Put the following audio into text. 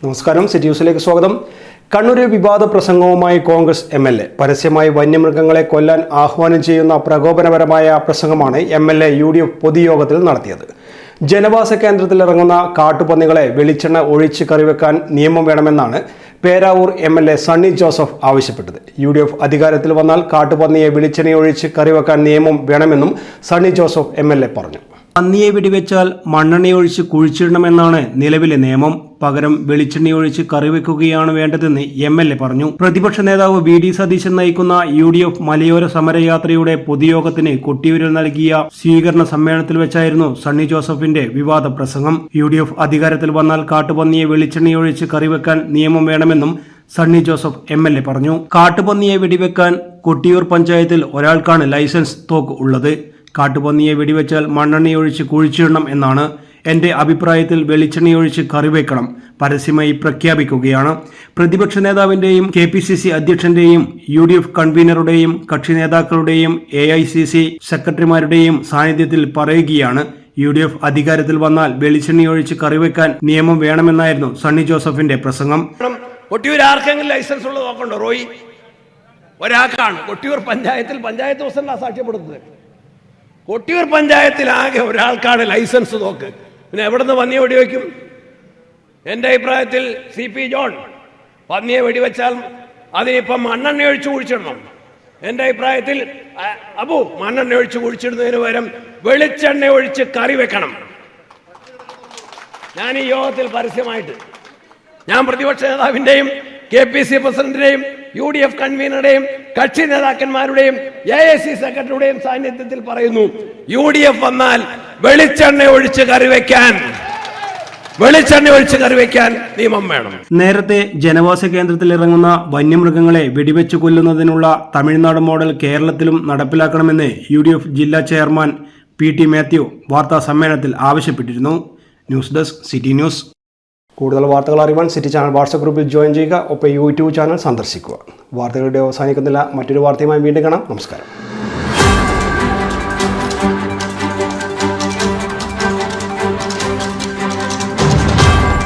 നമസ്കാരം. സിറ്റി ന്യൂസിലേക്ക് സ്വാഗതം. കണ്ണൂരിൽ വിവാദ പ്രസംഗവുമായി കോൺഗ്രസ് MLA. പരസ്യമായി വന്യമൃഗങ്ങളെ കൊല്ലാൻ ആഹ്വാനം ചെയ്യുന്ന പ്രകോപനപരമായ പ്രസംഗമാണ് MLA UDF പൊതുയോഗത്തിൽ നടത്തിയത്. ജനവാസ കേന്ദ്രത്തിൽ ഇറങ്ങുന്ന കാട്ടുപന്നികളെ വെളിച്ചെണ്ണ ഒഴിച്ച് കറിവെക്കാൻ നിയമം വേണമെന്നാണ് പേരാവൂർ MLA സണ്ണി ജോസഫ് ആവശ്യപ്പെട്ടത്. UDF അധികാരത്തിൽ വന്നാൽ കാട്ടുപന്നിയെ വെളിച്ചെണ്ണയൊഴിച്ച് കറിവെക്കാൻ നിയമം വേണമെന്നും സണ്ണി ജോസഫ് MLA പറഞ്ഞു. പന്നിയെ വെടിവെച്ചാൽ മണ്ണെണ്ണയൊഴിച്ച് കുഴിച്ചിടണമെന്നാണ് നിലവിലെ നിയമം. പകരം വെളിച്ചെണ്ണയൊഴിച്ച് കറിവെക്കുകയാണ് വേണ്ടതെന്ന് MLA പറഞ്ഞു. പ്രതിപക്ഷ നേതാവ് VD സതീശൻ നയിക്കുന്ന UDF മലയോര സമരയാത്രയുടെ പൊതുയോഗത്തിന് കൊട്ടിയൂരിൽ നൽകിയ സ്വീകരണ സമ്മേളനത്തിൽ വെച്ചായിരുന്നു സണ്ണി ജോസഫിന്റെ വിവാദ പ്രസംഗം. UDF അധികാരത്തിൽ വന്നാൽ കാട്ടുപന്നിയെ വെളിച്ചെണ്ണയൊഴിച്ച് കറിവെക്കാൻ നിയമം വേണമെന്നും സണ്ണി ജോസഫ് MLA പറഞ്ഞു. കാട്ടുപന്നിയെ വെടിവെക്കാൻ കൊട്ടിയൂർ പഞ്ചായത്തിൽ ഒരാൾക്കാണ് ലൈസൻസ് തോക്ക് ഉള്ളത്. കാട്ടുപന്നിയെ വെടിവെച്ചാൽ മണ്ണെണ്ണയൊഴിച്ച് കുഴിച്ചിടണം എന്നാണ്. എൻ്റെ അഭിപ്രായത്തിൽ വെളിച്ചെണ്ണയൊഴിച്ച് കറിവെക്കണം പരസ്യമായി പ്രഖ്യാപിക്കുകയാണ്. പ്രതിപക്ഷ നേതാവിൻ്റെയും KPCC അധ്യക്ഷന്റെയും UDF കൺവീനറുടെയും കക്ഷി നേതാക്കളുടെയും AICC സെക്രട്ടറിമാരുടെയും സാന്നിധ്യത്തിൽ പറയുകയാണ്. UDF അധികാരത്തിൽ വന്നാൽ വെളിച്ചെണ്ണയൊഴിച്ച് കറിവെക്കാൻ നിയമം വേണമെന്നായിരുന്നു സണ്ണി ജോസഫിന്റെ പ്രസംഗം. കൊട്ടിയൂർ ആർക്കെങ്കിലും ലൈസൻസ് ഉള്ളത് നോക്കണ്ടോ? റോയി ഒരാൾക്കാണ്. കൊട്ടിയൂർ പഞ്ചായത്ത് പ്രസിഡന്റ് സാക്ഷ്യപ്പെടുത്തുന്നത്. കൊട്ടിയൂർ പഞ്ചായത്തിൽ ആകെ ഒരാൾക്കാണ് ലൈസൻസ് നോക്ക്. പിന്നെ എവിടെ നിന്ന് പന്നിയെ വെടിവെക്കും? എൻ്റെ അഭിപ്രായത്തിൽ CP ജോൺ പന്നിയെ വെടിവെച്ചാൽ അതിനിപ്പം മണ്ണെണ്ണ ഒഴിച്ച് കുഴിച്ചിടണം. എൻ്റെ അഭിപ്രായത്തിൽ അബു മണ്ണെണ്ണ ഒഴിച്ച് കുഴിച്ചിടുന്നതിന് പകരം വെളിച്ചെണ്ണ ഒഴിച്ച് കറി വെക്കണം. ഞാൻ ഈ യോഗത്തിൽ പരസ്യമായിട്ട് ഞാൻ പ്രതിപക്ഷ നേതാവിൻ്റെയും KPCC പ്രസിഡന്റിന്റെയും UDF കൺവീനറുടെയും കക്ഷി നേതാക്കന്മാരുടെയും AICC സെക്രട്ടറിയുടെയും സാന്നിധ്യത്തിൽ പറയുന്നു, UDF വന്നാൽ വെളിച്ചെണ്ണ ഒഴിച്ച് കറിവെക്കാൻ നിയമം വേണം. നേരത്തെ ജനവാസ കേന്ദ്രത്തിൽ ഇറങ്ങുന്ന വന്യമൃഗങ്ങളെ വെടിവെച്ച് കൊല്ലുന്നതിനുള്ള തമിഴ്നാട് മോഡൽ കേരളത്തിലും നടപ്പിലാക്കണമെന്ന് UDF ജില്ലാ ചെയർമാൻ PT മാത്യു വാർത്താ സമ്മേളനത്തിൽ ആവശ്യപ്പെട്ടിരുന്നു. News desk city news. കൂടുതൽ വാർത്തകൾ അറിയാൻ സിറ്റി ചാനൽ വാട്സ്ആപ്പ് ഗ്രൂപ്പിൽ ജോയിൻ ചെയ്യുക. ഒപ്പം YouTube ചാനൽ സന്ദർശിക്കുക. വാർത്തകളുടെ അവസാനിക്കുന്നില്ല. മറ്റൊരു വാർത്തയുമായി വീണ്ടും കാണാം. നമസ്കാരം.